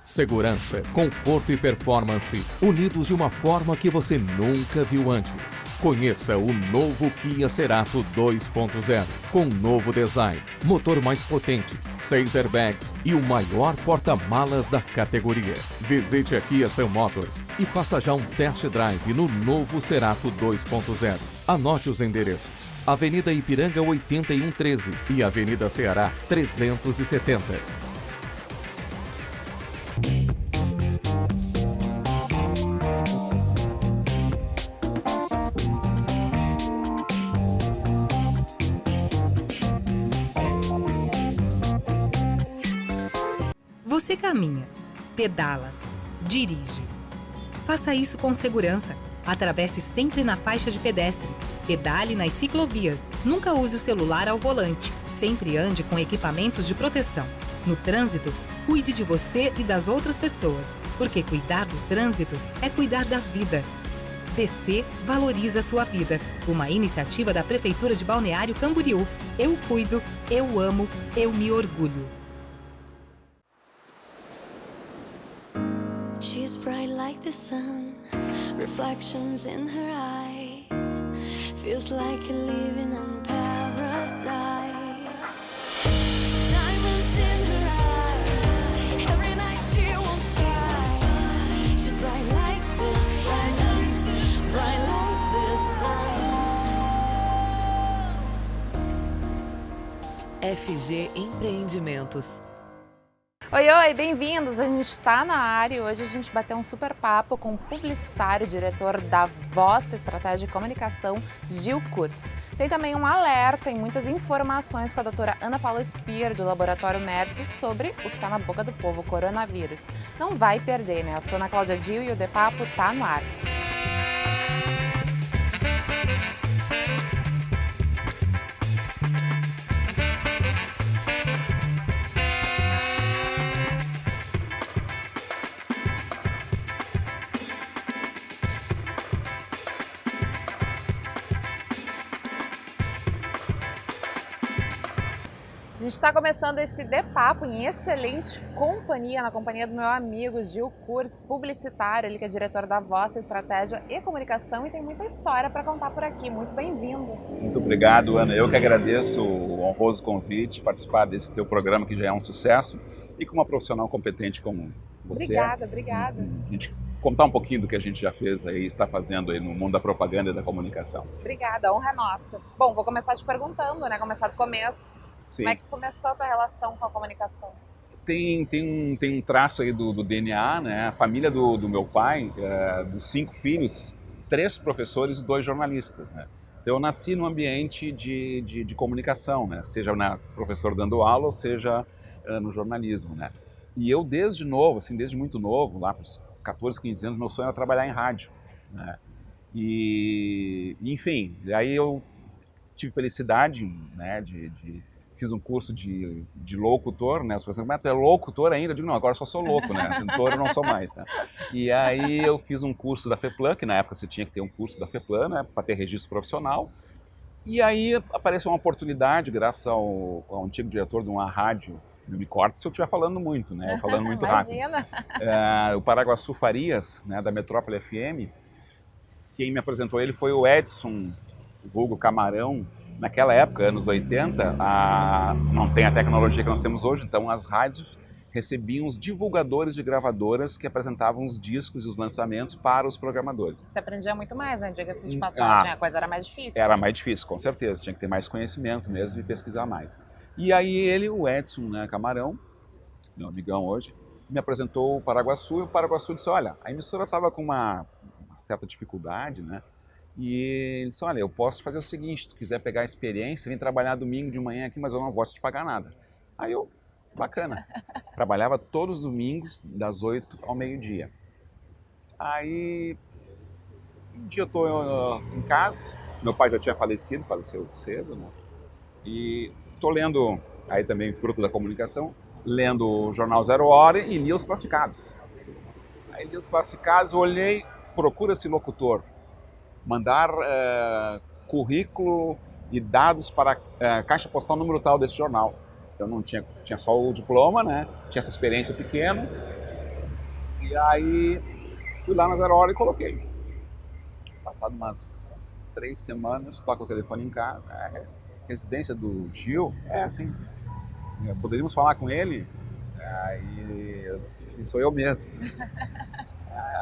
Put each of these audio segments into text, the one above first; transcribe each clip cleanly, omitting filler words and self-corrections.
Segurança, conforto e performance unidos de uma forma que você nunca viu antes. Conheça o novo Kia Cerato 2.0 com novo design, motor mais potente, 6 airbags e o maior porta-malas da categoria. Visite a Kia Sun Motors e faça já um test drive no novo Cerato 2.0. Anote os endereços: Avenida Ipiranga 8113 e Avenida Ceará 370. Você caminha, pedala, dirige. Faça isso com segurança. Atravesse sempre na faixa de pedestres. Pedale nas ciclovias. Nunca use o celular ao volante. Sempre ande com equipamentos de proteção. No trânsito, cuide de você e das outras pessoas, porque cuidar do trânsito é cuidar da vida. DC valoriza a sua vida. Uma iniciativa da Prefeitura de Balneário Camboriú. Eu cuido, eu amo, eu me orgulho. She's bright like the sun, reflections in her eyes, feels like you're living in paradise. Diamonds in her eyes, every night she won't shine. She's bright like the sun, bright like the sun. FG Empreendimentos. Oi, bem-vindos! A gente está na área e hoje a gente bateu um super papo com o publicitário, diretor da Vossa Estratégia de Comunicação, Gil Kurtz. Tem também um alerta e muitas informações com a doutora Ana Paula Speer, do Laboratório Merso, sobre o que está na boca do povo, o coronavírus. Não vai perder, né? Eu sou Ana Cláudia Dil e o De Papo tá no ar. A gente está começando esse De Papo em excelente companhia, na companhia do meu amigo Gil Kurtz, publicitário, ele que é diretor da Vossa Estratégia e Comunicação e tem muita história para contar por aqui. Muito bem-vindo. Muito obrigado, Ana. Eu que agradeço o honroso convite, participar desse teu programa que já é um sucesso e com uma profissional competente como você. Obrigada. A gente contar um pouquinho do que a gente já fez aí, está fazendo aí no mundo da propaganda e da comunicação. Obrigada, a honra é nossa. Bom, vou começar te perguntando, né? Começar do começo. Sim. Como é que começou a tua relação com a comunicação? Tem um traço aí do DNA, né? A família do meu pai, dos 5 filhos, 3 professores e 2 jornalistas, né? Então, eu nasci num ambiente de comunicação, né? Seja professor dando aula ou seja no jornalismo, né? E eu desde novo, assim, desde muito novo, lá para os 14, 15 anos, meu sonho era trabalhar em rádio, né? E enfim, aí eu tive felicidade, né, fiz um curso de locutor, né? As pessoas mas tu é locutor ainda? Eu digo, não, agora só sou louco, né? Cantor eu não sou mais, né? E aí eu fiz um curso da FEPLAN, que na época você tinha que ter um curso da FEPLAN, né? Para ter registro profissional. E aí apareceu uma oportunidade, graças ao antigo diretor de uma rádio, me corta se eu estiver falando muito, né? Falando muito rápido. Imagina! O Paraguaçu Farias, né? Da Metrópole FM. Quem me apresentou ele foi o Edson, o vulgo Camarão. Naquela época, anos 80, não tem a tecnologia que nós temos hoje, então as rádios recebiam os divulgadores de gravadoras que apresentavam os discos e os lançamentos para os programadores. Você aprendia muito mais, né? Diga-se de passagem, a coisa era mais difícil. Era mais difícil, com certeza. Tinha que ter mais conhecimento mesmo e pesquisar mais. E aí ele, o Edson, né, Camarão, meu amigão hoje, me apresentou o Paraguaçu e o Paraguaçu disse, olha, a emissora estava com uma certa dificuldade, né? E ele disse, olha, eu posso fazer o seguinte, se tu quiser pegar a experiência, vem trabalhar domingo de manhã aqui, mas eu não vou te pagar nada. Aí eu, bacana, trabalhava todos os domingos, das 8 ao meio-dia. Aí, um dia eu estou em casa, meu pai já tinha falecido, faleceu cedo, né? E estou lendo, aí também fruto da comunicação, lendo o jornal Zero Hora e li os classificados. Aí li os classificados, olhei, procura-se locutor. Mandar currículo e dados para a caixa postal número tal desse jornal. Eu não tinha só o diploma, né? Tinha essa experiência pequena. E aí fui lá na 0 hora e coloquei. Passado umas 3 semanas, toca o telefone em casa. Residência do Gil? Sim. Poderíamos falar com ele? Aí eu disse, sou eu mesmo.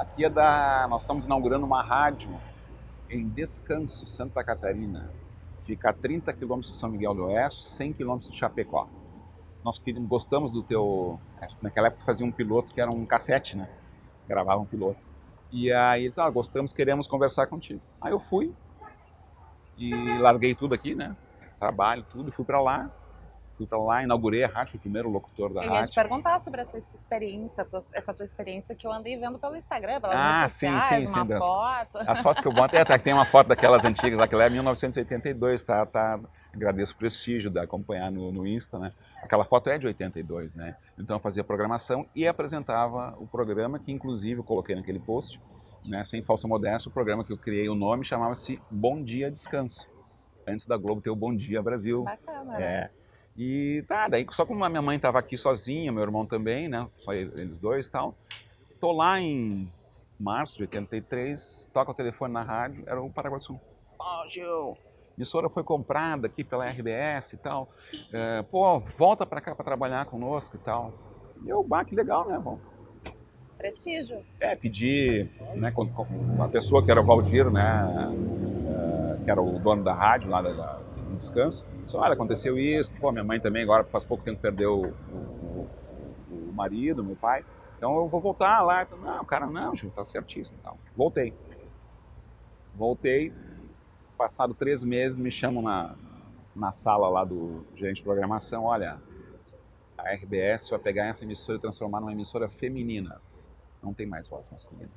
Aqui nós estamos inaugurando uma rádio em Descanso, Santa Catarina. Fica a 30 quilômetros de São Miguel do Oeste, 100 quilômetros de Chapecó. Nós gostamos do teu... Naquela época tu fazia um piloto que era um cassete, né? Gravava um piloto. E aí eles gostamos, queremos conversar contigo. Aí eu fui e larguei tudo aqui, né? Trabalho, tudo, e fui para lá, inaugurei a rádio, fui o primeiro locutor da rádio. Eu ia te perguntar sobre essa tua experiência que eu andei vendo pelo Instagram, pelas redes sociais, uma foto. As fotos que eu boto, tem uma foto daquelas antigas, daquela é 1982, tá? Agradeço o prestígio de acompanhar no Insta, né? Aquela foto é de 82, né? Então eu fazia programação e apresentava o programa, que inclusive eu coloquei naquele post, né? Sem falsa modéstia, o programa que eu criei o nome chamava-se Bom Dia Descanso. Antes da Globo ter o Bom Dia Brasil. Bacana, né? E daí só como a minha mãe estava aqui sozinha, meu irmão também, né? Só eles dois e tal. Tô lá em março de 83, toca o telefone na rádio, era o Paraguaçu. Gil, a emissora foi comprada aqui pela RBS e tal. Volta para cá para trabalhar conosco e tal. E eu, que legal, né? Bom, prestígio. Pedi, né, com a pessoa que era o Valdir, né, que era o dono da rádio lá do Descanso, disse, olha, aconteceu isso, minha mãe também agora faz pouco tempo perdeu o marido, meu pai, então eu vou voltar lá. Não, cara, não, Gil, tá certíssimo. Então, voltei, passado 3 meses me chamam na sala lá do gerente de programação, olha, a RBS vai pegar essa emissora e transformar numa emissora feminina. Não tem mais voz masculina.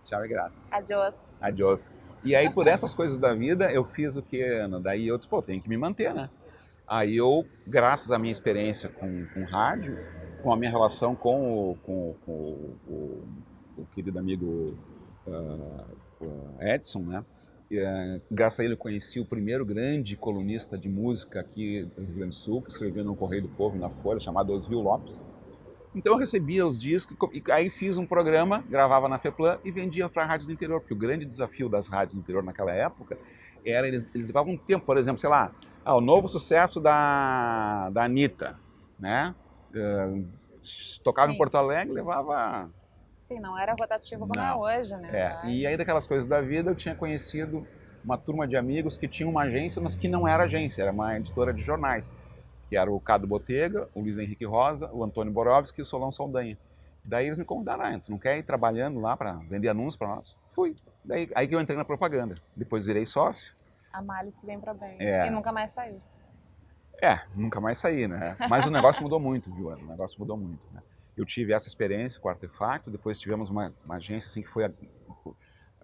Tchau e graças. Adiós. Adiós. E aí, por essas coisas da vida, eu fiz o que, Ana? Daí eu disse, tem que me manter, né? Aí eu, graças à minha experiência com rádio, com a minha relação com o querido amigo Edson, né? Graças a ele eu conheci o primeiro grande colunista de música aqui do Rio Grande do Sul, que escreveu no Correio do Povo, na Folha, chamado Oswil Lopes. Então eu recebia os discos e aí fiz um programa, gravava na FEPLAN e vendia para rádios do interior, porque o grande desafio das rádios do interior naquela época era eles levavam um tempo, por exemplo, sei lá, o novo sucesso da Anitta, né? Tocava em Porto Alegre, levava... Sim, não era rotativo como é hoje, né? E aí daquelas coisas da vida eu tinha conhecido uma turma de amigos que tinham uma agência, mas que não era agência, era uma editora de jornais, que era o Cado Botega, o Luiz Henrique Rosa, o Antônio Borovski e o Solon Saldanha. Daí eles me convidaram, tu não quer ir trabalhando lá para vender anúncios para nós? Fui. Aí que eu entrei na propaganda. Depois virei sócio. A males que vem para bem. E nunca mais saiu. Nunca mais saí, né? Mas o negócio mudou muito, viu, Ana? O negócio mudou muito, né? Eu tive essa experiência com o Artefacto, depois tivemos uma agência assim, que foi a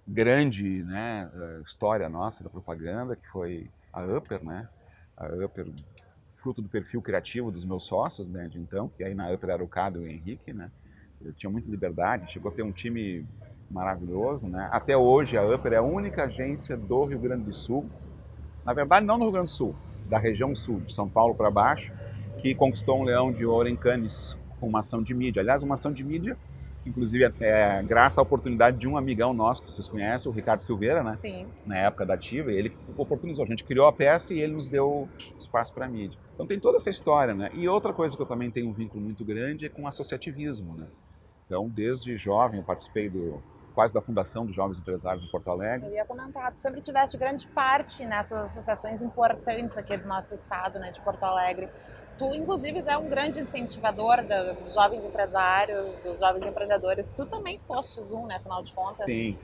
grande, né, história nossa da propaganda, que foi a Upper, né? A Upper, fruto do perfil criativo dos meus sócios, né, de então, que aí na Upper era o Cado e o Henrique, né? Eu tinha muita liberdade, chegou a ter um time maravilhoso, né? Até hoje a Upper é a única agência do Rio Grande do Sul, na verdade não no Rio Grande do Sul, da região sul, de São Paulo para baixo, que conquistou um Leão de Ouro em Cannes com uma ação de mídia. Aliás, uma ação de mídia que inclusive é graças à oportunidade de um amigão nosso, que vocês conhecem, o Ricardo Silveira, né? Sim. Na época da Ativa, ele oportunizou. A gente criou a peça e ele nos deu espaço para a mídia. Então tem toda essa história, né? E outra coisa que eu também tenho um vínculo muito grande é com o associativismo, né? Então, desde jovem, eu participei quase da fundação dos Jovens Empresários em Porto Alegre. Eu ia comentar, tu sempre tiveste grande parte nessas associações importantes aqui do nosso estado, né, de Porto Alegre. Tu, inclusive, é um grande incentivador dos jovens empresários, dos jovens empreendedores. Tu também fostes um, né, afinal de contas? Sim.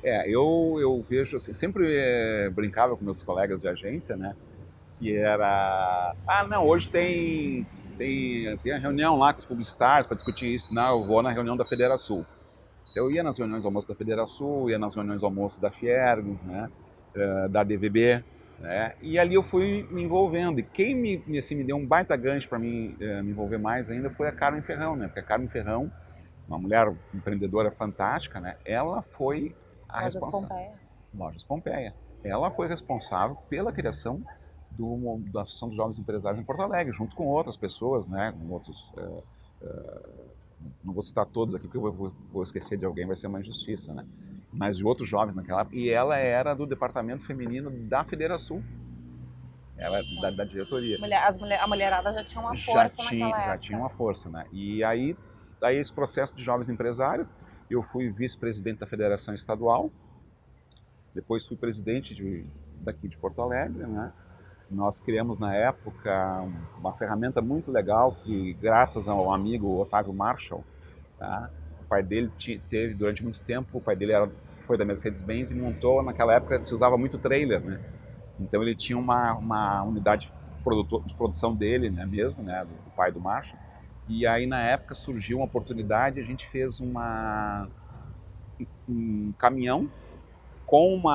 Eu vejo assim, sempre brincava com meus colegas de agência, né, que era, hoje tem a reunião lá com os publicitários para discutir isso. Não, eu vou na reunião da Federação. Eu ia nas reuniões almoço da Federação, ia nas reuniões almoço da Fiergs, né, da DVB, né, e ali eu fui me envolvendo. E quem me deu um baita gancho para mim me envolver mais ainda foi a Carmen Ferrão, né, porque a Carmen Ferrão, uma mulher empreendedora fantástica, né, ela foi a responsável. Lojas Pompeia. Ela foi responsável pela criação da Associação dos Jovens Empresários em Porto Alegre, junto com outras pessoas, né, com outros não vou citar todos aqui porque eu vou esquecer de alguém, vai ser uma injustiça, né? Mas de outros jovens naquela época, e ela era do departamento feminino da Federação, ela é da diretoria. A mulherada já tinha uma força naquela época. Já tinha uma força, né? E aí esse processo de jovens empresários, eu fui vice-presidente da Federação Estadual, depois fui presidente daqui de Porto Alegre, né? Nós criamos na época uma ferramenta muito legal que, graças ao amigo Otávio Marshall, tá? O pai dele teve durante muito tempo, o pai dele foi da Mercedes-Benz e montou, naquela época se usava muito trailer, né? Então ele tinha uma unidade de produção dele, né, mesmo, né, do pai do Marshall. E aí na época surgiu uma oportunidade, a gente fez um caminhão como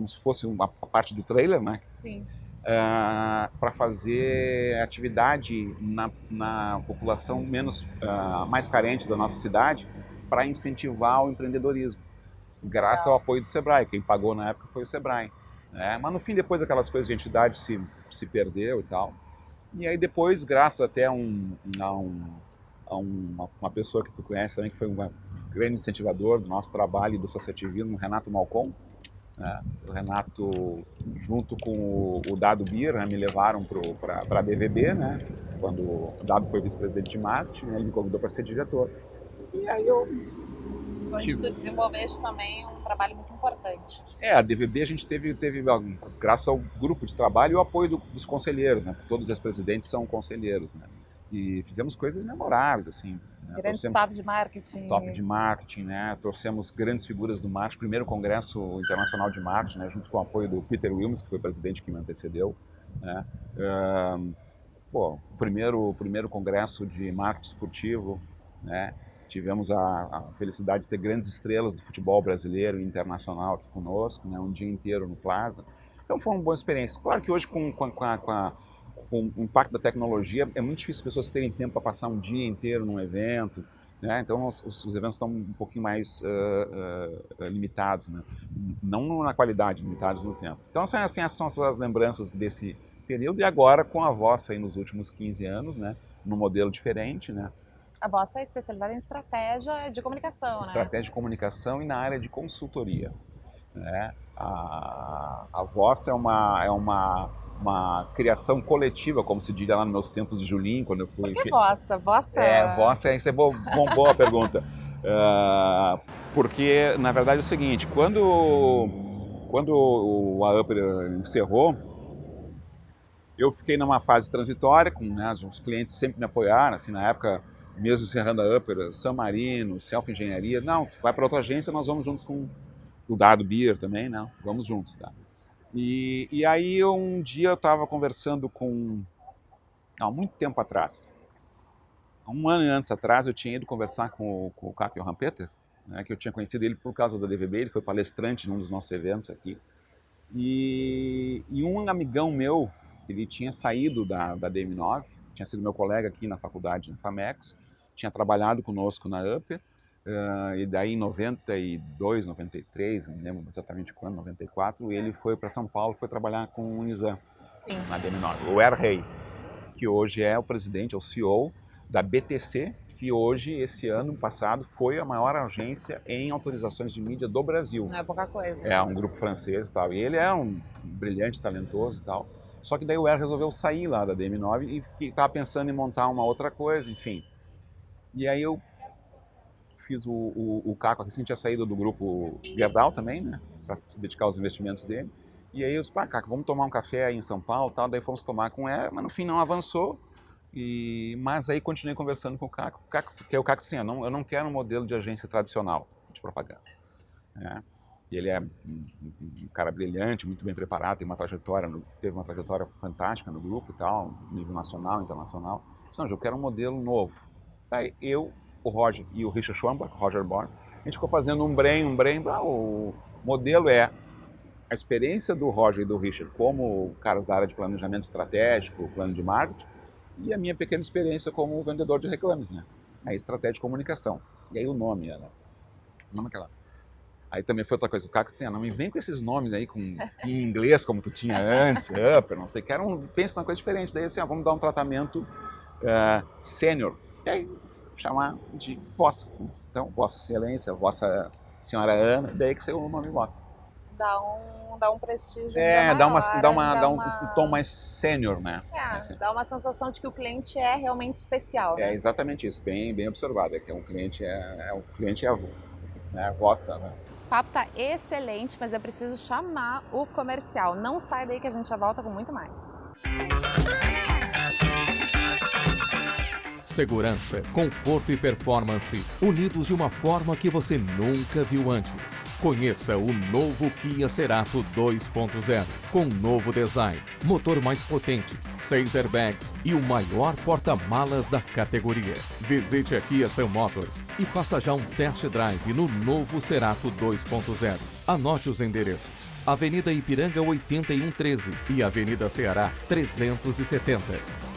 se fosse uma parte do trailer, né? Sim. Para fazer atividade na população mais carente da nossa cidade, para incentivar o empreendedorismo, graças ao apoio do Sebrae. Quem pagou na época foi o Sebrae, né? Mas no fim, depois aquelas coisas de entidade se perdeu e tal. E aí depois, graças até a uma pessoa que tu conhece também, que foi um grande incentivador do nosso trabalho e do associativismo, o Renato Malcom, né? O Renato, junto com o Dado Bir, né, me levaram para a DVB, né? Quando o Dado foi vice-presidente de marketing, né, ele me convidou para ser diretor. E aí Onde tu desenvolveste também um trabalho muito importante. A DVB a gente teve graças ao grupo de trabalho e o apoio dos conselheiros, né? Todos os presidentes são conselheiros, né? E fizemos coisas memoráveis, assim. Né? Grandes top de marketing. Top de marketing, né? Trouxemos grandes figuras do marketing, primeiro congresso internacional de marketing, né? Junto com o apoio do Peter Wilms, que foi o presidente que me antecedeu, né? O primeiro congresso de marketing esportivo, né? Tivemos a felicidade de ter grandes estrelas do futebol brasileiro e internacional aqui conosco, né? Um dia inteiro no Plaza. Então foi uma boa experiência. Claro que hoje com o impacto da tecnologia é muito difícil as pessoas terem tempo para passar um dia inteiro num evento, né? Então os eventos estão um pouquinho mais limitados, né? Não na qualidade, limitados no tempo. Então essas são as lembranças desse período, e agora com a Vossa aí nos últimos 15 anos, né? Num modelo diferente, né? A Vossa é especializada em estratégia de comunicação, né? Estratégia de comunicação e na área de consultoria, né? A Vossa é uma criação coletiva, como se diz lá nos meus tempos de Julinho, quando eu fui... Por que Vossa? Vossa isso é boa pergunta. Porque, na verdade, é o seguinte, quando a Upper encerrou, eu fiquei numa fase transitória, né, os clientes sempre me apoiaram, assim, na época, mesmo encerrando a Upper, San Marino, Self Engenharia, não, vai para outra agência, nós vamos juntos com o Dado Bir também, né, vamos juntos, tá? E aí um dia eu estava conversando há muito tempo atrás, um ano antes atrás, eu tinha ido conversar com o Caco Rampeter, né, que eu tinha conhecido ele por causa da DVB, ele foi palestrante num dos nossos eventos aqui, e um amigão meu, ele tinha saído da DM9, tinha sido meu colega aqui na faculdade, na FAMEX, tinha trabalhado conosco na Upper, e daí em 92, 93, não lembro exatamente quando, 94, ele foi para São Paulo, foi trabalhar com o Nizam, na DM9. O Rei, que hoje é o presidente, é o CEO da BTC, que hoje, esse ano passado, foi a maior agência em autorizações de mídia do Brasil. Não é pouca coisa. É um grupo francês e tal, e ele é um brilhante, talentoso e tal. Só que daí o R resolveu sair lá da DM9 e estava pensando em montar uma outra coisa, enfim. E aí eu fiz o Caco, assim, tinha saído do grupo Gerdau também, né, para se dedicar aos investimentos dele. E aí eu disse, Caco, vamos tomar um café aí em São Paulo, tal. Daí fomos tomar com ela, mas no fim não avançou. Mas aí continuei conversando com o Caco, porque o Caco disse, eu não quero um modelo de agência tradicional de propaganda, né? E ele é um cara brilhante, muito bem preparado, teve uma trajetória fantástica no grupo e tal, nível nacional, internacional. Eu quero um modelo novo. Aí eu, o Roger e o Richard Schwambach, Roger Born, a gente ficou fazendo um brain, o modelo é a experiência do Roger e do Richard como caras da área de planejamento estratégico, plano de marketing, e a minha pequena experiência como vendedor de reclames, né? Aí estratégia de comunicação. E aí o nome era... Aí também foi outra coisa, o Caco disse, não me vem com esses nomes aí em inglês, como tu tinha antes, Upper, não sei, pensa numa coisa diferente. Daí assim, vamos dar um tratamento sênior, e aí chamar de vossa. Então, Vossa Excelência, Vossa Senhora Ana, daí que saiu o nome vossa. Dá um prestígio Dá maior, um tom mais sênior, né? Assim. dá uma sensação de que o cliente é realmente especial, né? É exatamente isso, bem observado, é que um cliente é avô, né? Vossa, né? O papo tá excelente, mas é preciso chamar o comercial. Não sai daí que a gente já volta com muito mais. Segurança, conforto e performance unidos de uma forma que você nunca viu antes. Conheça o novo Kia Cerato 2.0 com novo design, motor mais potente, 6 airbags e o maior porta-malas da categoria. Visite a Kia Sun Motors e faça já um test drive no novo Cerato 2.0. Anote os endereços: Avenida Ipiranga 8113 e Avenida Ceará 370.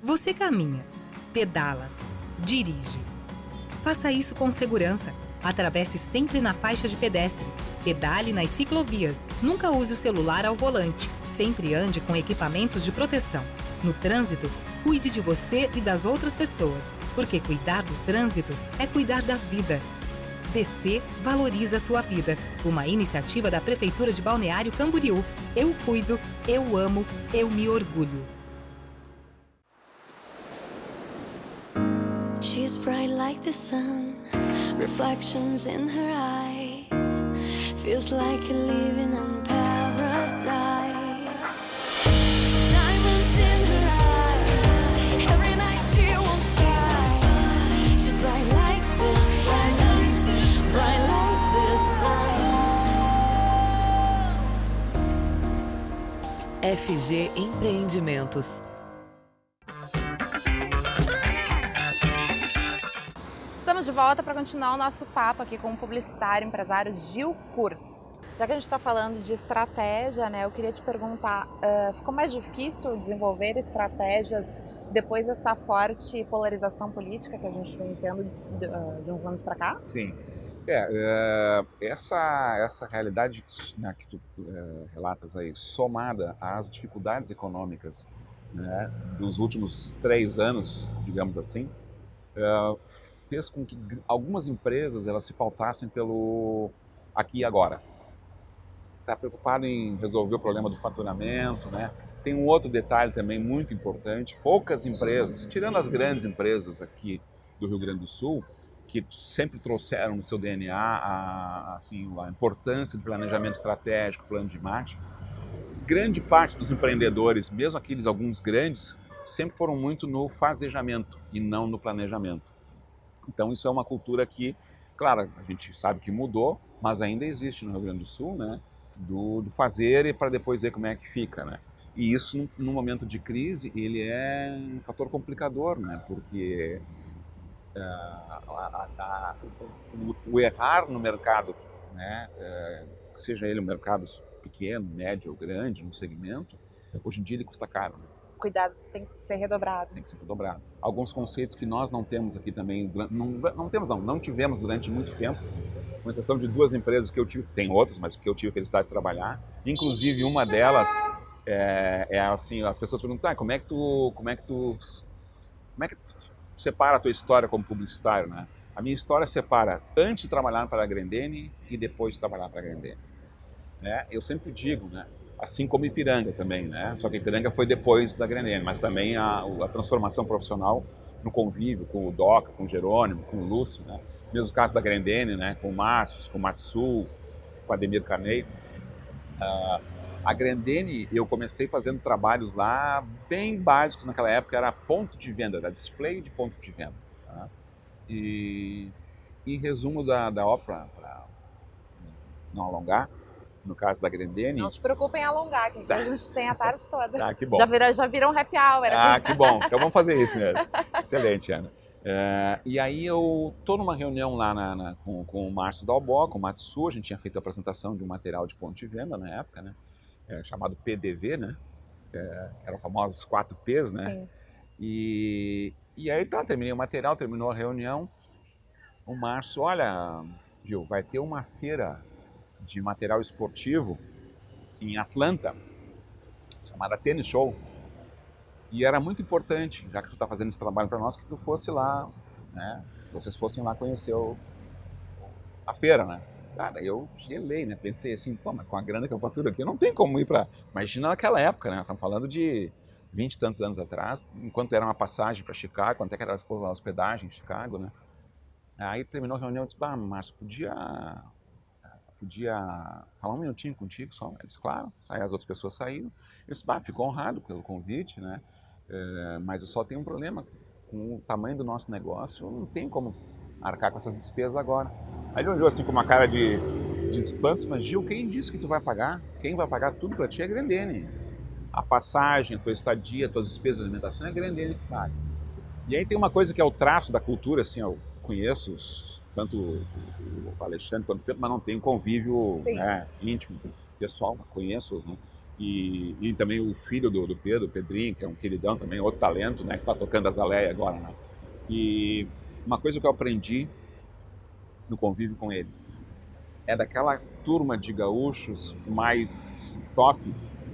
Você caminha, pedala, dirige. Faça isso com segurança. Atravesse sempre na faixa de pedestres. Pedale nas ciclovias. Nunca use o celular ao volante. Sempre ande com equipamentos de proteção. No trânsito, cuide de você e das outras pessoas, porque cuidar do trânsito é cuidar da vida. DC valoriza a sua vida. Uma iniciativa da Prefeitura de Balneário Camboriú. Eu cuido, eu amo, eu me orgulho. She's bright like the sun, reflections in her eyes. Feels like you're living in paradise. Diamonds in her eyes, every night she won't stop. She's bright like the sun, bright like the sun. FG Empreendimentos. Estamos de volta para continuar o nosso papo aqui com o publicitário empresário Gil Kurtz. Já que a gente está falando de estratégia, né, eu queria te perguntar, ficou mais difícil desenvolver estratégias depois dessa forte polarização política que a gente vem tendo de uns anos para cá? Sim. Essa realidade, né, que tu relatas aí, somada às dificuldades econômicas, né, dos últimos 3 anos, digamos assim, fez com que algumas empresas elas se pautassem pelo aqui e agora. Está preocupado em resolver o problema do faturamento, né? Tem um outro detalhe também muito importante: poucas empresas, tirando as grandes empresas aqui do Rio Grande do Sul, que sempre trouxeram no seu DNA a importância do planejamento estratégico, plano de marketing, grande parte dos empreendedores, mesmo alguns grandes, sempre foram muito no fazejamento e não no planejamento. Então isso é uma cultura que, claro, a gente sabe que mudou, mas ainda existe no Rio Grande do Sul, né? Do fazer e para depois ver como é que fica, né? E isso, no momento de crise, ele é um fator complicador, né? Porque o errar no mercado, né? Seja ele um mercado pequeno, médio ou grande, num segmento, hoje em dia ele custa caro, né? Cuidado tem que ser redobrado. Tem que ser redobrado. Alguns conceitos que nós não temos aqui também, não tivemos durante muito tempo, com exceção de 2 empresas que eu tive, tem outras, mas que eu tive a felicidade de trabalhar. Inclusive, uma delas é assim, as pessoas perguntam, como é que tu separa a tua história como publicitário, né? A minha história separa antes de trabalhar para a Grendene e depois de trabalhar para a Grendene, né? Eu sempre digo, né? Assim como Ipiranga também, né? Só que Ipiranga foi depois da Grendene, mas também a transformação profissional no convívio com o Doca, com o Jerônimo, com o Lúcio, né? Mesmo caso da Grendene, né? Com o Márcio, com o Matsul, com o Ademir Carneiro. A Grendene, eu comecei fazendo trabalhos lá bem básicos naquela época, era ponto de venda, era display de ponto de venda. Tá? E em resumo da ópera, para não alongar, no caso da Grendene... Não se preocupem em alongar, que a gente tem a tarde toda. Ah, que bom. Já viram um happy hour. Ah, que bom. Então vamos fazer isso mesmo. Excelente, Ana. E aí eu estou numa reunião lá com o Márcio Dalbó, com o Matsu, a gente tinha feito a apresentação de um material de ponto de venda na época, né? Chamado PDV, né? Eram famosos 4 Ps, né? Sim. E aí tá, terminei o material, terminou a reunião. O Márcio, olha, Gil, vai ter uma feira de material esportivo em Atlanta, chamada Tennis Show. E era muito importante, já que tu tá fazendo esse trabalho para nós, que tu fosse lá, né? Vocês fossem lá conhecer a feira, né? Cara, eu gelei, né? Pensei assim, pô, mas com a grana que eu faturo aqui, não tem como ir para... Imagina naquela época, né? Nós estamos falando de 20 e tantos anos atrás, enquanto era uma passagem para Chicago, quanto é que era a hospedagem em Chicago, né? Aí terminou a reunião, eu disse, Márcio, podia falar um minutinho contigo só? Ele disse, claro. Aí as outras pessoas saíram. Eu disse, fico honrado pelo convite, né? Mas eu só tenho um problema com o tamanho do nosso negócio, eu não tenho como arcar com essas despesas agora. Aí ele olhou assim com uma cara de espanto, mas Gil, quem disse que tu vai pagar? Quem vai pagar tudo para ti é a Grendene. A passagem, a tua estadia, as tuas despesas de alimentação é a Grendene que paga. E aí tem uma coisa que é o traço da cultura, assim, eu conheço tanto o Alexandre quanto o Pedro, mas não tenho convívio, né, íntimo, pessoal, conheço-os, né? E também o filho do Pedro, o Pedrinho, que é um queridão também, outro talento, né, que está tocando Azaleia agora, né? E uma coisa que eu aprendi no convívio com eles é daquela turma de gaúchos mais top,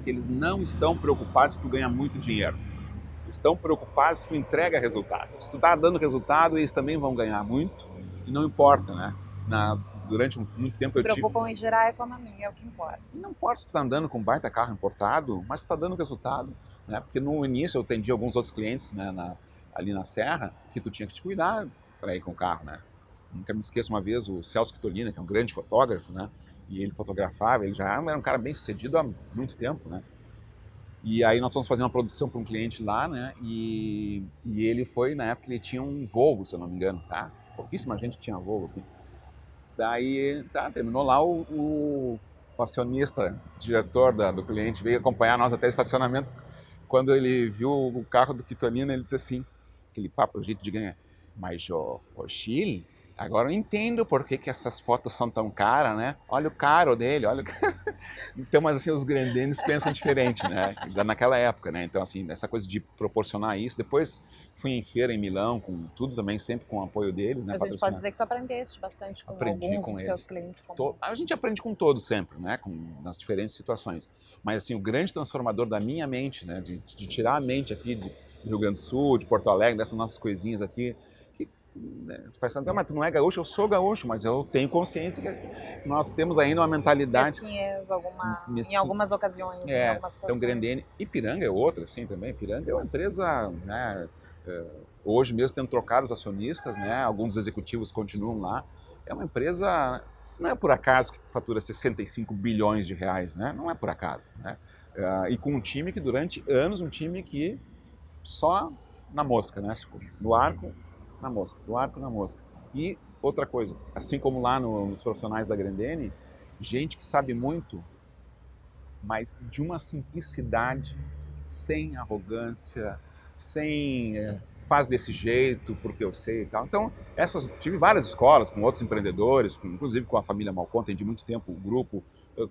que eles não estão preocupados se tu ganha muito dinheiro. Estão preocupados se tu entrega resultado. Se tu está dando resultado, eles também vão ganhar muito, e não importa, né? Durante muito tempo Se preocupam em gerar a economia, é o que importa. Não importa se tu está andando com um baita carro importado, mas tu está dando resultado, né? Porque no início eu atendi alguns outros clientes, né, ali na Serra, que tu tinha que te cuidar para ir com o carro, né? Nunca me esqueço uma vez o Celso Quitolina, que é um grande fotógrafo, né? E ele fotografava, ele já era um cara bem sucedido há muito tempo, né? E aí nós fomos fazer uma produção para um cliente lá, né? E ele foi, na época, ele tinha um Volvo, se eu não me engano, tá? Pouquíssima gente tinha Volvo aqui. Daí, terminou lá o acionista, diretor do cliente, veio acompanhar nós até o estacionamento. Quando ele viu o carro do Quitolina, ele disse assim, aquele papo, o jeito de ganhar, mas o Chile, agora eu entendo por que essas fotos são tão caras, né? Olha o caro dele, olha o... Então, mas assim, os grandenes pensam diferente, né? Naquela época, né? Então, assim, essa coisa de proporcionar isso. Depois fui em feira em Milão, com tudo também, sempre com o apoio deles, né? A gente pode dizer que tu aprendeste bastante com alguns dos teus clientes. A gente aprende com todos sempre, né? Nas diferentes situações. Mas, assim, o grande transformador da minha mente, né? De tirar a mente aqui do Rio Grande do Sul, de Porto Alegre, dessas nossas coisinhas aqui, as pessoas dizem, mas tu não é gaúcho? Eu sou gaúcho, mas eu tenho consciência que nós temos ainda uma mentalidade... Em algumas ocasiões, em algumas situações. Então, Grendene, Ipiranga é outra, assim, também. Ipiranga é uma empresa, né, hoje mesmo tendo trocado os acionistas, né, alguns executivos continuam lá. É uma empresa, não é por acaso que fatura 65 bilhões de reais, né? Não é por acaso, né? E com um time que durante anos, um time que só na mosca, né? No arco, na mosca, do arco na mosca. E outra coisa, assim como lá nos profissionais da Grendene, gente que sabe muito, mas de uma simplicidade, sem arrogância, sem faz desse jeito porque eu sei e tal. Então, tive várias escolas com outros empreendedores, inclusive com a família Malcon, atendi muito tempo o grupo,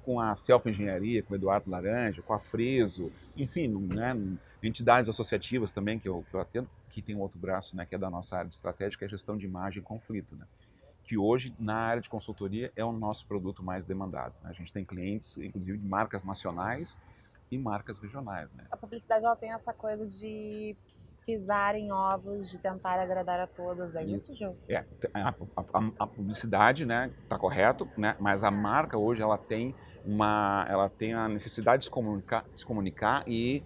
com a Self Engenharia, com o Eduardo Laranja, com a Friso, enfim, né, entidades associativas também que eu atendo, que tem um outro braço, né, que é da nossa área de estratégia, que é a gestão de imagem e conflito, né, que hoje, na área de consultoria, é o nosso produto mais demandado, né? A gente tem clientes, inclusive, de marcas nacionais e marcas regionais, né? A publicidade, ela tem essa coisa de pisar em ovos, de tentar agradar a todos, é isso, Gil? A publicidade, né, tá correto, né, mas a marca hoje, ela tem a necessidade de se comunicar e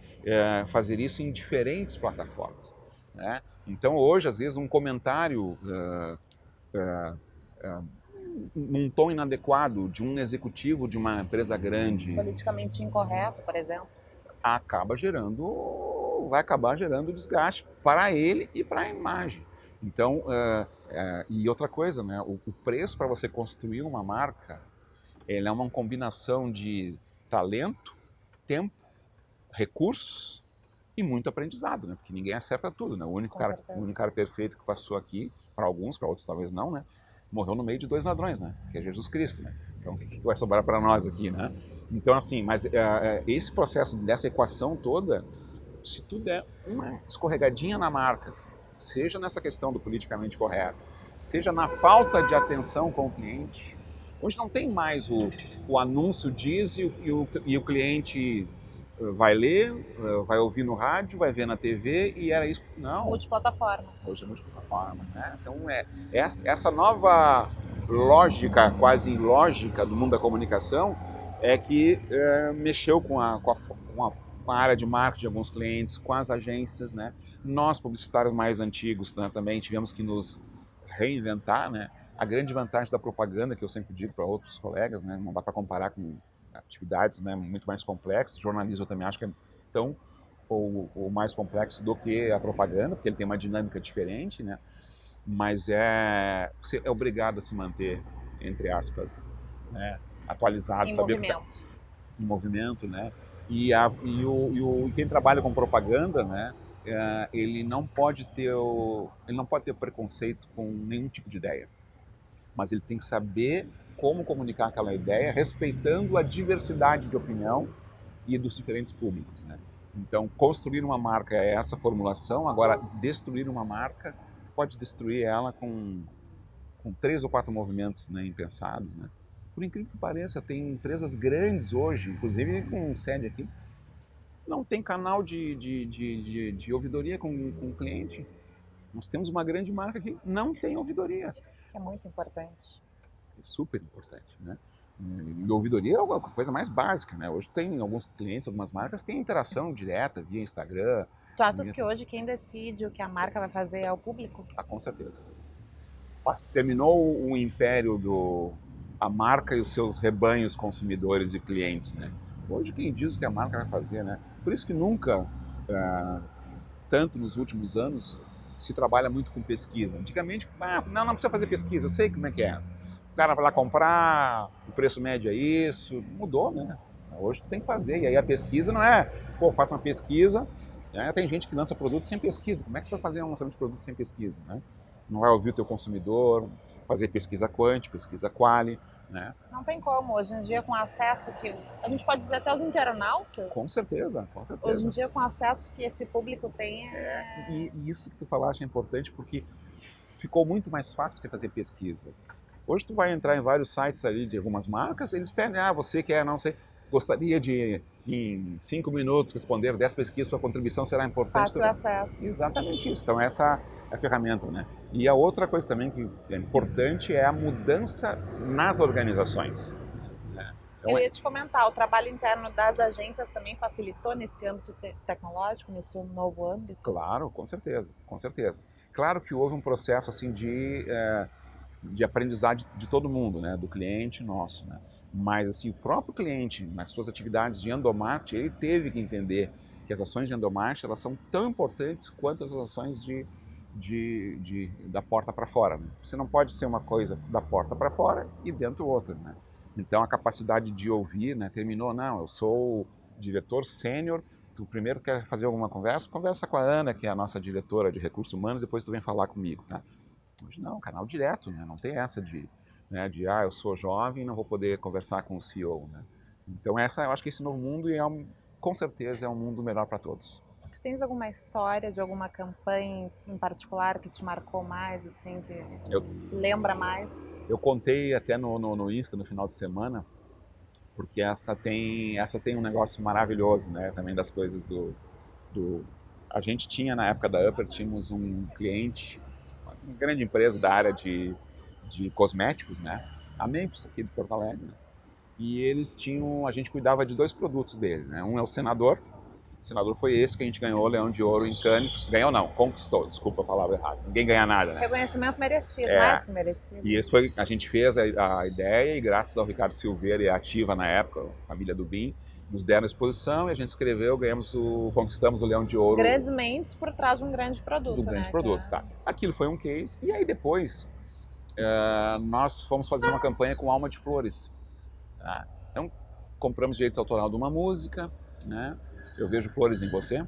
fazer isso em diferentes plataformas, né? Então, hoje, às vezes, um comentário num tom inadequado de um executivo de uma empresa grande... Politicamente incorreto, por exemplo? Vai acabar gerando desgaste para ele e para a imagem. Então, e outra coisa, né, o preço para você construir uma marca, ele é uma combinação de talento, tempo, recursos e muito aprendizado, né, porque ninguém acerta tudo, né? O único cara perfeito que passou aqui, para alguns, para outros talvez não, né, morreu no meio de 2 ladrões, né, que é Jesus Cristo, né? Então, o que vai sobrar para nós aqui, né? Então, assim, mas esse processo dessa equação toda se tu der uma escorregadinha na marca, seja nessa questão do politicamente correto, seja na falta de atenção com o cliente, hoje não tem mais o anúncio diz e o cliente vai ler, vai ouvir no rádio, vai ver na TV e era isso. Não. Multiplataforma. Hoje é multiplataforma, né? Então, essa nova lógica, quase ilógica do mundo da comunicação é que mexeu com a área de marketing de alguns clientes, com as agências, né? Nós, publicitários mais antigos, né, também tivemos que nos reinventar, né? A grande vantagem da propaganda, que eu sempre digo para outros colegas, né? Não dá para comparar com atividades, né, muito mais complexas. O jornalismo eu também acho que é tão ou mais complexo do que a propaganda, porque ele tem uma dinâmica diferente, né? Mas você é obrigado a se manter, entre aspas, né, atualizado, Em saber movimento. em movimento, né? E quem trabalha com propaganda, né, ele não pode ter preconceito com nenhum tipo de ideia, mas ele tem que saber como comunicar aquela ideia, respeitando a diversidade de opinião e dos diferentes públicos, né? Então, construir uma marca é essa formulação. Agora, destruir uma marca, pode destruir ela com 3 ou 4 movimentos, né, impensados, né? Por incrível que pareça, tem empresas grandes hoje, inclusive com sede aqui, não tem canal de ouvidoria com o cliente. Nós temos uma grande marca que não tem ouvidoria. Que é muito importante. É super importante, né? E ouvidoria é a coisa mais básica, né? Hoje tem alguns clientes, algumas marcas têm interação direta via Instagram. Tu achas que hoje quem decide o que a marca vai fazer é o público? Ah, com certeza. Terminou o império a marca e os seus rebanhos consumidores e clientes, né? Hoje quem diz o que a marca vai fazer, né? Por isso que nunca, tanto nos últimos anos, se trabalha muito com pesquisa. Antigamente, não precisa fazer pesquisa, eu sei como é que é. O cara vai lá comprar, o preço médio é isso, mudou, né? Hoje tu tem que fazer, e aí a pesquisa não é, faça uma pesquisa, né? Tem gente que lança produto sem pesquisa, como é que tu vai fazer um lançamento de produto sem pesquisa, né? Não vai ouvir o teu consumidor, fazer pesquisa quant, pesquisa quali, né? Não tem como, hoje em dia com acesso que, a gente pode dizer até os internautas. Com certeza, com certeza. Hoje em dia com acesso que esse público tem E isso que tu falaste é importante porque ficou muito mais fácil você fazer pesquisa. Hoje tu vai entrar em vários sites ali de algumas marcas, eles pedem, você quer, não sei, gostaria de em 5 minutos responder 10 pesquisas, sua contribuição será importante. fácil acesso. Exatamente isso, então essa é a ferramenta, né? E a outra coisa também que é importante é a mudança nas organizações. Né? Então, Eu ia te comentar, o trabalho interno das agências também facilitou nesse âmbito tecnológico, nesse novo âmbito? Claro, com certeza, com certeza. Claro que houve um processo assim de aprendizagem de todo mundo, né? Do cliente nosso, né? Mas assim, o próprio cliente, nas suas atividades de endomarketing, ele teve que entender que as ações de endomarketing, elas são tão importantes quanto as ações da porta para fora, né? Você não pode ser uma coisa da porta para fora e dentro outra, né? Então a capacidade de ouvir, né? Terminou, não, eu sou diretor sênior, tu primeiro quer fazer alguma conversa, conversa com a Ana, que é a nossa diretora de recursos humanos, depois tu vem falar comigo, tá? Hoje não, canal direto, né? Não tem essa de eu sou jovem e não vou poder conversar com o CEO, né? Então eu acho que esse novo mundo com certeza é um mundo melhor para todos. Tu tens alguma história de alguma campanha em particular que te marcou mais, assim, que lembra mais? Eu contei até no Insta no final de semana, porque essa tem um negócio maravilhoso, né? Também das coisas a gente tinha na época da Upper, tínhamos um cliente, uma grande empresa da área de cosméticos, né? A Memphis, aqui de Porto Alegre, né? E a gente cuidava de 2 produtos dele, né? Um é o Senador. O Senador foi esse que a gente ganhou o Leão de Ouro em Cannes. Ganhou não, conquistou, desculpa a palavra errada. Ninguém ganha nada, né? Reconhecimento merecido, mais que merecido. E esse a gente fez a ideia e graças ao Ricardo Silveira e a Ativa na época, a família do BIM, nos deram a exposição e a gente escreveu, conquistamos o Leão de Ouro. Grandes mentes por trás de um grande produto, Do grande produto, tá. Aquilo foi um case e aí depois nós fomos fazer uma campanha com Alma de Flores. Tá? Então, compramos direitos autoral de uma música, né? Eu vejo flores em você,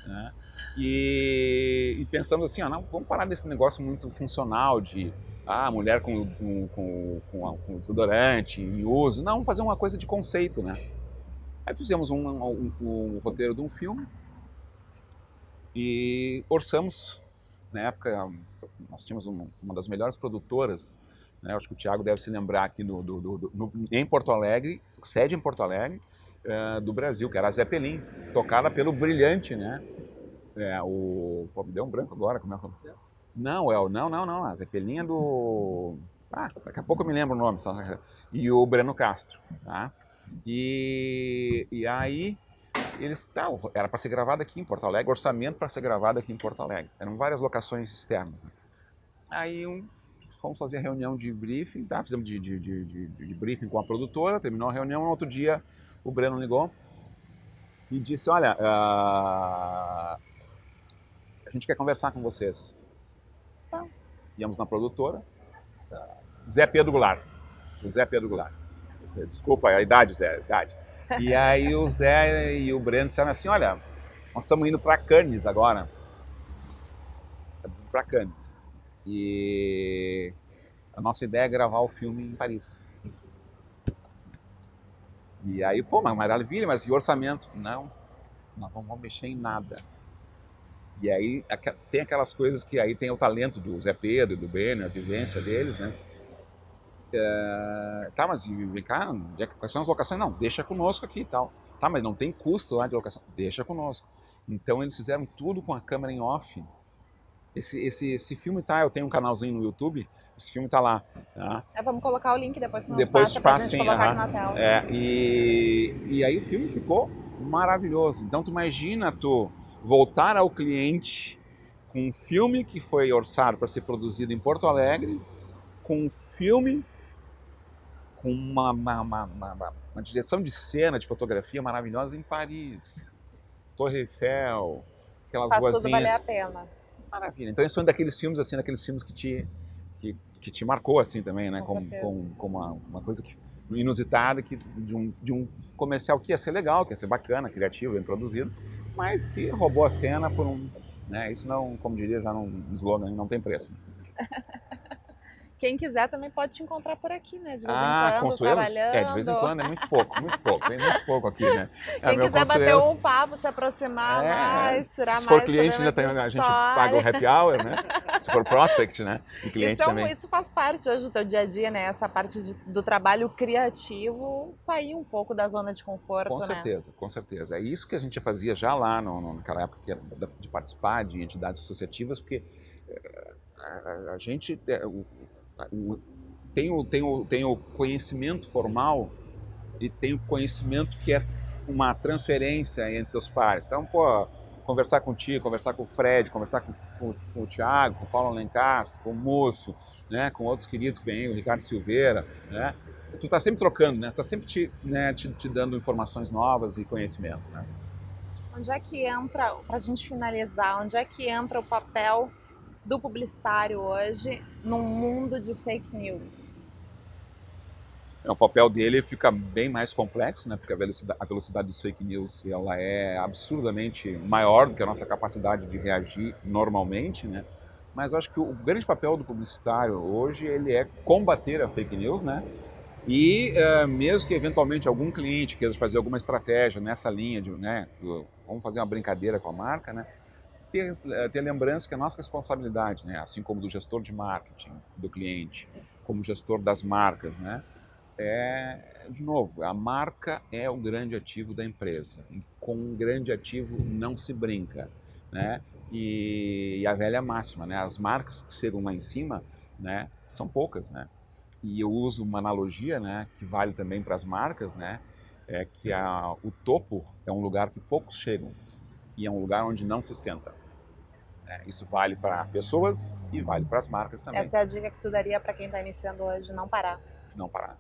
né? E pensamos assim, não, vamos parar desse negócio muito funcional de mulher com desodorante em uso. Não, vamos fazer uma coisa de conceito, né? Aí fizemos um roteiro de um filme e orçamos, na época, nós tínhamos uma das melhores produtoras, né? Acho que o Thiago deve se lembrar aqui em Porto Alegre, sede em Porto Alegre, do Brasil, que era a Zeppelin, tocada pelo brilhante, né? Pô, me deu um branco agora, como é que é? Não, a Zeppelin é do... daqui a pouco eu me lembro o nome, e o Breno Castro, tá? E aí, era para ser gravado aqui em Porto Alegre, orçamento para ser gravado aqui em Porto Alegre, eram várias locações externas, né? Aí fomos fazer a reunião de briefing, tá? Fizemos de briefing com a produtora, terminou a reunião, no outro dia o Breno ligou e disse, olha, a gente quer conversar com vocês. Tá. Íamos na produtora, Zé Pedro Goulart. Desculpa, a idade, Zé, a idade. E aí o Zé e o Breno disseram assim, olha, nós estamos indo para Cannes agora. Estamos indo para Cannes. E a nossa ideia é gravar o filme em Paris. E aí, pô, mas maravilha, mas e orçamento? Não, nós não vamos mexer em nada. E aí tem aquelas coisas que aí tem o talento do Zé Pedro, do Breno, a vivência deles, né? Tá, mas vem cá, quais são as locações? Não, deixa conosco aqui e tal. Tá, mas não tem custo lá de locação? Deixa conosco. Então eles fizeram tudo com a câmera em off. Esse filme tá, eu tenho um canalzinho no YouTube, esse filme tá lá. Tá? Vamos colocar o link depois que depois passa pra gente colocar aqui na tela. E aí o filme ficou maravilhoso. Então tu imagina tu voltar ao cliente com um filme que foi orçado para ser produzido em Porto Alegre, com um filme com uma direção de cena, de fotografia maravilhosa em Paris. Torre Eiffel, aquelas ruazinhas. Faz tudo valer a pena. Maravilha. Então, esses são daqueles filmes, assim, que te marcou, assim, também, né? Com uma coisa inusitada, de um comercial que ia ser legal, que ia ser bacana, criativo, bem produzido, mas que roubou a cena por né? Isso não, como diria já num slogan, não tem preço. Quem quiser também pode te encontrar por aqui, né? De vez em quando, Consuelo? trabalhando. De vez em quando, é muito pouco, tem muito pouco aqui, né? Quem quiser bater um papo, se aproximar mais, tirar mais... Se for cliente, a gente paga o happy hour, né? Se for prospect, né? E cliente também. Isso faz parte hoje do teu dia a dia, né? Essa parte do trabalho criativo, sair um pouco da zona de conforto, com certeza, né? Com certeza. É isso que a gente fazia já lá, naquela época que era de participar de entidades associativas, porque a gente... tem o conhecimento formal e tem o conhecimento que é uma transferência entre os pares. Então, pô, conversar contigo, conversar com o Fred, conversar com o Thiago, com o Paulo Alencastro, com o Múcio, né, com outros queridos que vêm, o Ricardo Silveira, né? Tu tá sempre trocando, né? Tá sempre te dando informações novas e conhecimento, né? Onde é que entra, pra gente finalizar, onde é que entra o papel do publicitário hoje num mundo de fake news? O papel dele fica bem mais complexo, né? Porque a velocidade dos fake news ela é absurdamente maior do que a nossa capacidade de reagir normalmente, né? Mas eu acho que o grande papel do publicitário hoje ele é combater a fake news, né? E mesmo que eventualmente algum cliente queira fazer alguma estratégia nessa linha de, né? Vamos fazer uma brincadeira com a marca, né? Ter lembrança que é nossa responsabilidade, né? Assim como do gestor de marketing do cliente, como gestor das marcas, né? De novo, a marca é o grande ativo da empresa. E com um grande ativo não se brinca, né? E a velha máxima, né? As marcas que chegam lá em cima, né? São poucas, né? E eu uso uma analogia, né? Que vale também para as marcas, né? É que o topo é um lugar que poucos chegam e é um lugar onde não se senta. Isso vale para pessoas e vale para as marcas também. Essa é a dica que tu daria para quem está iniciando hoje, não parar. Não parar.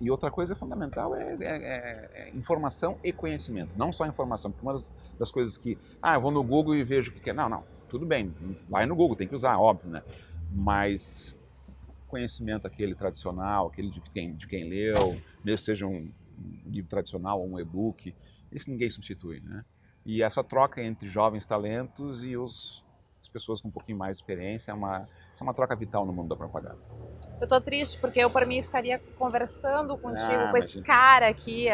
E outra coisa fundamental é informação e conhecimento. Não só informação, porque uma das coisas que... eu vou no Google e vejo o que é. Não, tudo bem, vai no Google, tem que usar, óbvio, né? Mas conhecimento aquele tradicional, aquele de quem leu, mesmo seja um livro tradicional ou um e-book, isso ninguém substitui, né? E essa troca entre jovens talentos e as pessoas com um pouquinho mais de experiência é uma troca vital no mundo da propaganda. Eu tô triste porque eu, por mim, ficaria conversando contigo, com esse cara aqui,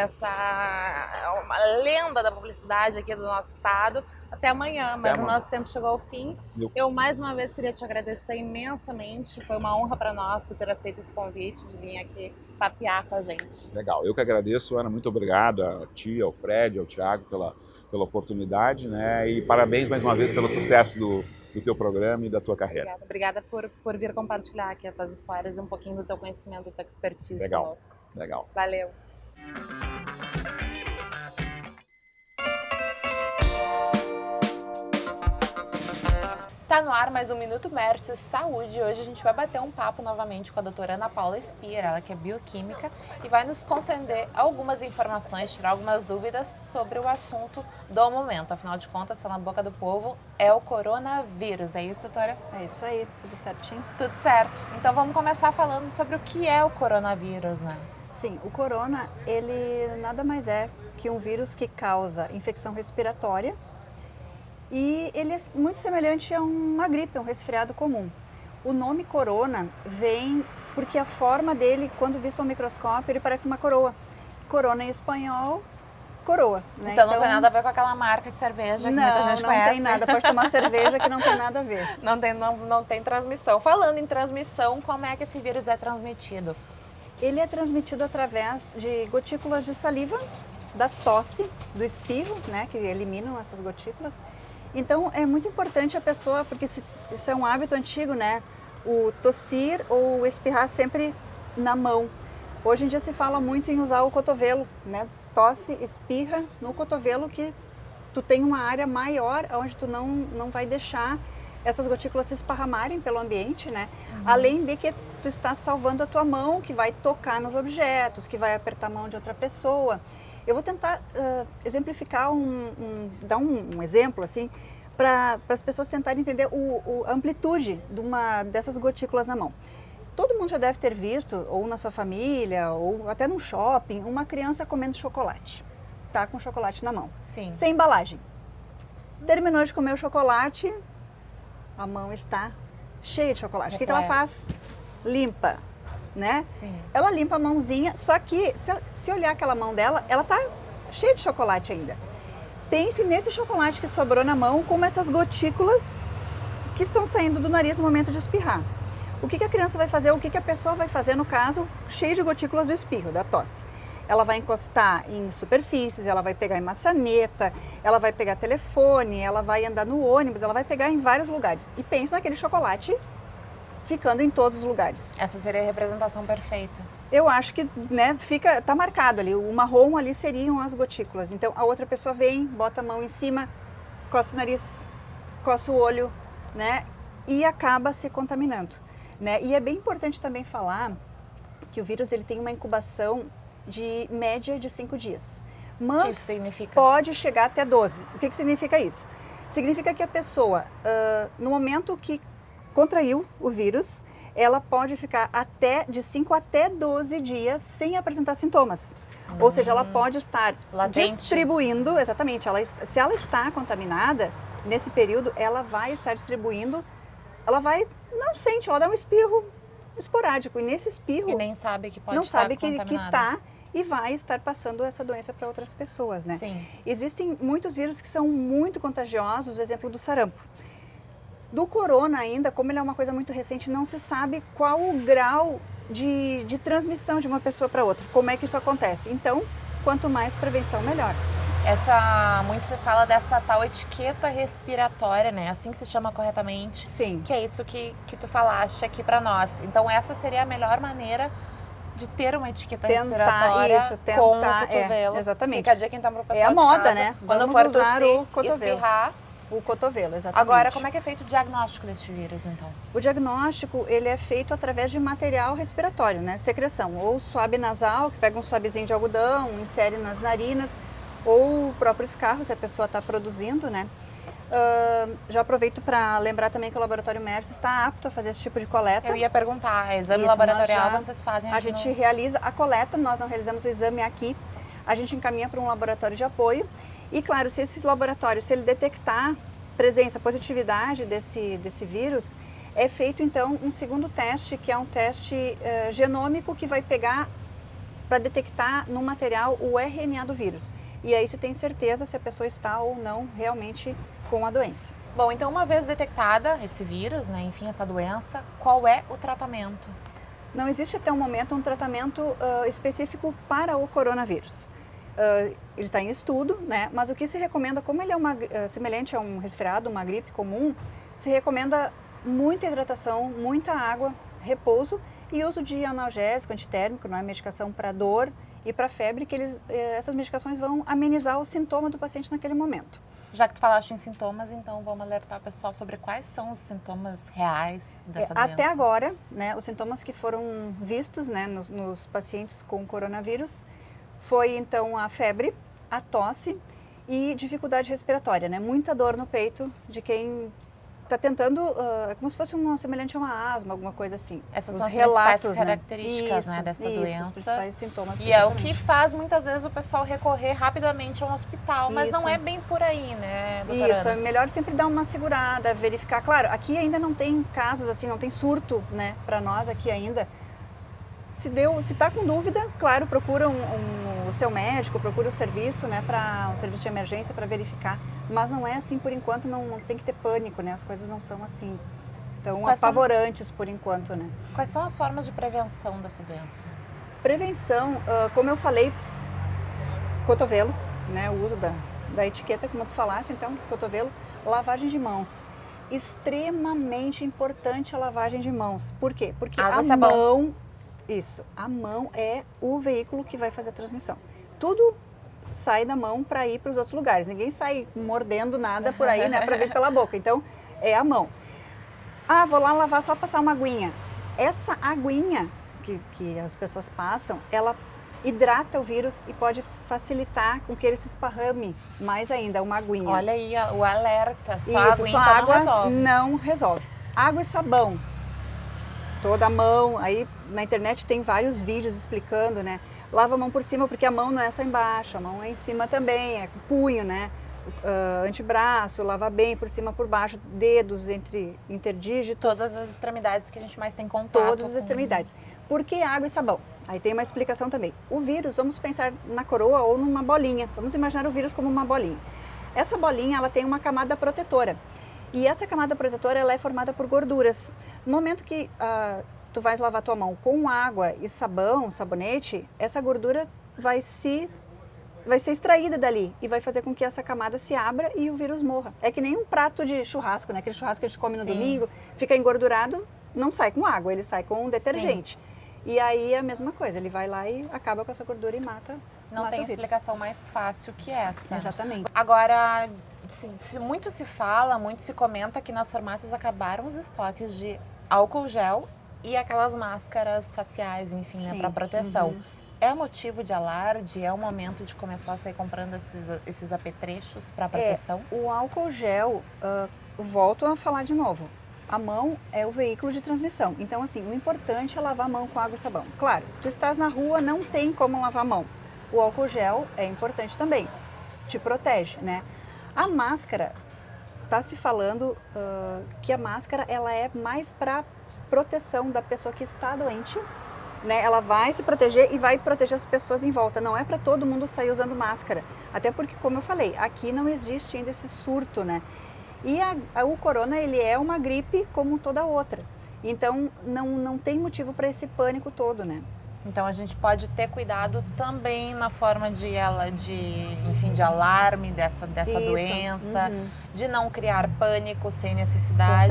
uma lenda da publicidade aqui do nosso estado, até amanhã, mas Até o amanhã. nosso tempo chegou ao fim. Eu- Eu mais uma vez queria te agradecer imensamente. Foi uma honra para nós tu ter aceito esse convite de vir aqui papear com a gente. Legal, eu que agradeço, Ana, muito obrigado a ti, ao Fred, ao Thiago pela oportunidade, né? E parabéns mais uma vez pelo sucesso do teu programa e da tua carreira. Obrigada por vir compartilhar aqui as tuas histórias e um pouquinho do teu conhecimento e tua expertise Legal. conosco. Legal. Valeu. Está no ar mais um Minuto Mércio Saúde. Hoje a gente vai bater um papo novamente com a doutora Ana Paula Spira, ela que é bioquímica, e vai nos conceder algumas informações, tirar algumas dúvidas sobre o assunto do momento. Afinal de contas, está na boca do povo, é o coronavírus. É isso, doutora? É isso aí, tudo certinho? Tudo certo. Então vamos começar falando sobre o que é o coronavírus, né? Sim, o corona, ele nada mais é que um vírus que causa infecção respiratória e ele é muito semelhante a uma gripe, um resfriado comum. O nome corona vem porque a forma dele, quando visto ao microscópio, ele parece uma coroa. Corona em espanhol, coroa. Né? Então não tem nada a ver com aquela marca de cerveja que muita gente não conhece. tem nada. Pode tomar cerveja que não tem nada a ver. Não tem transmissão. Falando em transmissão, como é que esse vírus é transmitido? Ele é transmitido através de gotículas de saliva, da tosse, do espirro, né, que eliminam essas gotículas. Então é muito importante a pessoa, porque isso é um hábito antigo, né, o tossir ou o espirrar sempre na mão. Hoje em dia se fala muito em usar o cotovelo, né, tosse, espirra no cotovelo, que tu tem uma área maior onde tu não vai deixar essas gotículas se esparramarem pelo ambiente, né? Além de que tu está salvando a tua mão, que vai tocar nos objetos, que vai apertar a mão de outra pessoa. Eu vou tentar exemplificar, dar um exemplo, assim, para as pessoas tentarem entender a amplitude dessas gotículas na mão. Todo mundo já deve ter visto, ou na sua família, ou até no shopping, uma criança comendo chocolate. Tá com chocolate na mão. Sim. Sem embalagem. Terminou de comer o chocolate, a mão está cheia de chocolate. O que ela faz? Limpa, né? Sim. Ela limpa a mãozinha, só que se olhar aquela mão dela, ela tá cheia de chocolate ainda. Pense nesse chocolate que sobrou na mão, como essas gotículas que estão saindo do nariz no momento de espirrar. O que a criança vai fazer, o que a pessoa vai fazer no caso, cheio de gotículas do espirro, da tosse? Ela vai encostar em superfícies, ela vai pegar em maçaneta, ela vai pegar telefone, ela vai andar no ônibus, ela vai pegar em vários lugares. E pensa naquele chocolate ficando em todos os lugares. Essa seria a representação perfeita. Eu acho que, né, tá marcado ali, o marrom ali seriam as gotículas. Então a outra pessoa vem, bota a mão em cima, coça o nariz, coça o olho, né, e acaba se contaminando, né? E é bem importante também falar que o vírus ele tem uma incubação de média de 5 dias. Mas O que isso significa? pode chegar até 12. O que significa isso? Significa que a pessoa, no momento que contraiu o vírus, ela pode ficar de 5 até 12 dias sem apresentar sintomas. Ou seja, ela pode estar Latente. distribuindo, exatamente, se ela está contaminada, nesse período ela vai estar distribuindo, não sente, ela dá um espirro esporádico. E nesse espirro, E nem sabe que pode não estar sabe que contaminada. tá e vai estar passando essa doença para outras pessoas, né? Sim. Existem muitos vírus que são muito contagiosos, exemplo do sarampo. Do corona ainda, como ele é uma coisa muito recente, não se sabe qual o grau de transmissão de uma pessoa para outra, como é que isso acontece. Então, quanto mais prevenção, melhor. Muito se fala dessa tal etiqueta respiratória, né? Assim que se chama corretamente. Sim. Que é isso que tu falaste aqui pra nós. Então essa seria a melhor maneira de ter uma etiqueta respiratória tentar, com o cotovelo. exatamente. Fica a dica então pro pessoal É a de moda, casa, né? Quando Vamos for usar tossir, o cotovelo. espirrar. O cotovelo, exatamente. Agora, como é que é feito o diagnóstico desse vírus, então? O diagnóstico, ele é feito através de material respiratório, né? Secreção, ou suave nasal, que pega um suavezinho de algodão, insere nas narinas, ou o próprio escarro, se a pessoa está produzindo, né? Já aproveito para lembrar também que o Laboratório Mércio está apto a fazer esse tipo de coleta. Eu ia perguntar, exame Isso, laboratorial nós vocês fazem A aqui gente no... realiza a coleta, nós não realizamos o exame aqui, a gente encaminha para um laboratório de apoio. E claro, se esse laboratório, se ele detectar presença, positividade desse vírus, é feito então um segundo teste, que é um teste genômico que vai pegar para detectar no material o RNA do vírus. e aí se tem certeza se a pessoa está ou não realmente com a doença. Bom, então uma vez detectada esse vírus, né, enfim, essa doença, qual é o tratamento? Não existe até o momento um tratamento específico para o coronavírus. Ele está em estudo, né? Mas o que se recomenda, como ele é semelhante a um resfriado, uma gripe comum, se recomenda muita hidratação, muita água, repouso e uso de analgésico, antitérmico, não é medicação para dor e para febre, que essas medicações vão amenizar o sintoma do paciente naquele momento. Já que tu falaste em sintomas, então vamos alertar o pessoal sobre quais são os sintomas reais dessa doença. Até agora, né, os sintomas que foram vistos, né, nos pacientes com coronavírus foi então a febre, a tosse e dificuldade respiratória, né? Muita dor no peito de quem está tentando, como se fosse semelhante a uma asma, alguma coisa assim. Essas Os são as relatos, principais características, né, dessa doença. Os principais sintomas. E é o que faz muitas vezes o pessoal recorrer rapidamente a um hospital, mas não Isso. é bem por aí, né, doutora Isso, é Ana? melhor sempre dar uma segurada, verificar. Claro, aqui ainda não tem casos assim, não tem surto, né, para nós aqui ainda. Se está com dúvida, claro, procura o seu médico, procura o serviço, né, um serviço de emergência para verificar. Mas não é assim por enquanto, não tem que ter pânico, né? As coisas não são assim tão apavorantes por enquanto, né? Quais são as formas de prevenção dessa doença? Prevenção, como eu falei, cotovelo, né? O uso da etiqueta, como tu falasse, então, cotovelo, lavagem de mãos. Extremamente importante a lavagem de mãos. Por quê? Porque Água e a sabão. mão, a mão é o veículo que vai fazer a transmissão. Tudo sai da mão para ir para os outros lugares. Ninguém sai mordendo nada por aí, né, para vir pela boca. Então, é a mão. Ah, vou lá lavar, só passar uma aguinha. Essa aguinha que as pessoas passam, ela hidrata o vírus e pode facilitar com que ele se esparrame mais ainda, uma aguinha. Olha aí o alerta, só Isso, a aguinha só a água não resolve. não resolve. Água e sabão. Toda a mão, aí na internet tem vários vídeos explicando, né? Lava a mão por cima, porque a mão não é só embaixo, a mão é em cima também, é com punho, né? Antebraço, lava bem por cima, por baixo, dedos interdígitos. Todas as extremidades que a gente mais tem contato. Todas as extremidades. Por que água e sabão? Aí tem uma explicação também. O vírus, vamos pensar na coroa ou numa bolinha. Vamos imaginar o vírus como uma bolinha. Essa bolinha, ela tem uma camada protetora. E essa camada protetora, ela é formada por gorduras. No momento que tu vais lavar tua mão com água e sabão, sabonete, essa gordura vai ser extraída dali e vai fazer com que essa camada se abra e o vírus morra. É que nem um prato de churrasco, né? Aquele churrasco que a gente come no domingo, fica engordurado, não sai com água, ele sai com um detergente. E aí é a mesma coisa, ele vai lá e acaba com essa gordura e mata. Não tem explicação mais fácil que essa. Exatamente. Agora, muito se fala, muito se comenta que nas farmácias acabaram os estoques de álcool gel e aquelas máscaras faciais, enfim, né, para proteção. É motivo de alarde? É o momento de começar a sair comprando esses apetrechos para proteção? O álcool gel, volto a falar de novo, a mão é o veículo de transmissão. Então, assim, o importante é lavar a mão com água e sabão. Claro, tu estás na rua, não tem como lavar a mão. O álcool gel é importante também, te protege, né? A máscara, está se falando que a máscara ela é mais para proteção da pessoa que está doente, né? Ela vai se proteger e vai proteger as pessoas em volta. Não é para todo mundo sair usando máscara. Até porque, como eu falei, aqui não existe ainda esse surto, né? E o corona, ele é uma gripe como toda outra. Então, não tem motivo para esse pânico todo, né? Então, a gente pode ter cuidado também na forma de alarme dessa doença, de não criar pânico sem necessidade.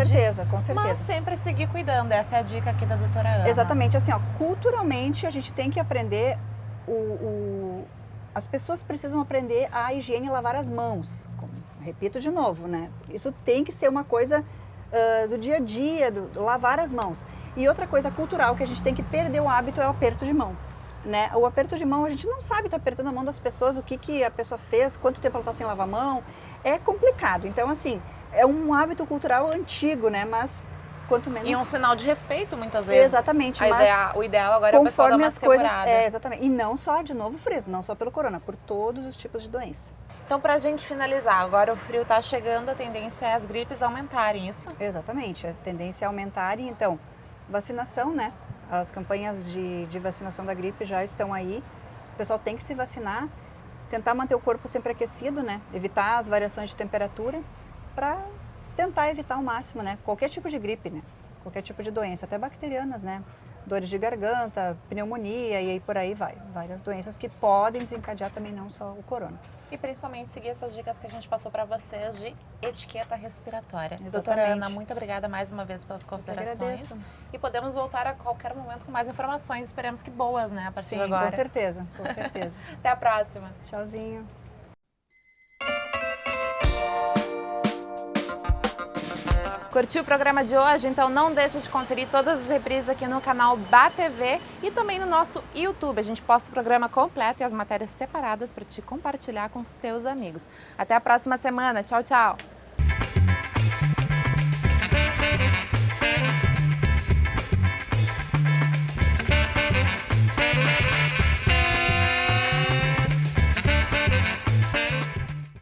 Com certeza. Mas sempre seguir cuidando, essa é a dica aqui da doutora Ana. Exatamente, assim, ó, culturalmente a gente tem que aprender, as pessoas precisam aprender a higiene e lavar as mãos. Repito de novo, né? Isso tem que ser uma coisa do dia a dia, lavar as mãos. E outra coisa cultural que a gente tem que perder o hábito é o aperto de mão, né? O aperto de mão, a gente não sabe estar apertando a mão das pessoas, o que a pessoa fez, quanto tempo ela está sem lavar a mão, é complicado. Então, assim, é um hábito cultural antigo, né? Mas quanto menos... E um sinal de respeito, muitas vezes. Exatamente. O ideal agora é o pessoal dar uma segurada. Exatamente. E não só, de novo, friso, não só pelo corona, por todos os tipos de doença. Então, para a gente finalizar, agora o frio está chegando, a tendência é as gripes aumentarem, isso? Exatamente, a tendência é aumentarem. Então, vacinação, né? As campanhas de vacinação da gripe já estão aí. O pessoal tem que se vacinar. tentar manter o corpo sempre aquecido, né? Evitar as variações de temperatura para tentar evitar ao máximo, né? Qualquer tipo de gripe, né? Qualquer tipo de doença, até bacterianas, né? Dores de garganta, pneumonia e aí por aí vai. Várias doenças que podem desencadear também, não só o corona. E principalmente seguir essas dicas que a gente passou para vocês de etiqueta respiratória. Exatamente. Doutora Ana, muito obrigada mais uma vez pelas Eu que considerações. agradeço. E podemos voltar a qualquer momento com mais informações. Esperamos que boas, né? A partir Sim, de agora. com certeza, com certeza. Até a próxima. Tchauzinho. Curtiu o programa de hoje? Então não deixa de conferir todas as reprises aqui no canal BATV e também no nosso YouTube. A gente posta o programa completo e as matérias separadas para te compartilhar com os teus amigos. Até a próxima semana. Tchau, tchau!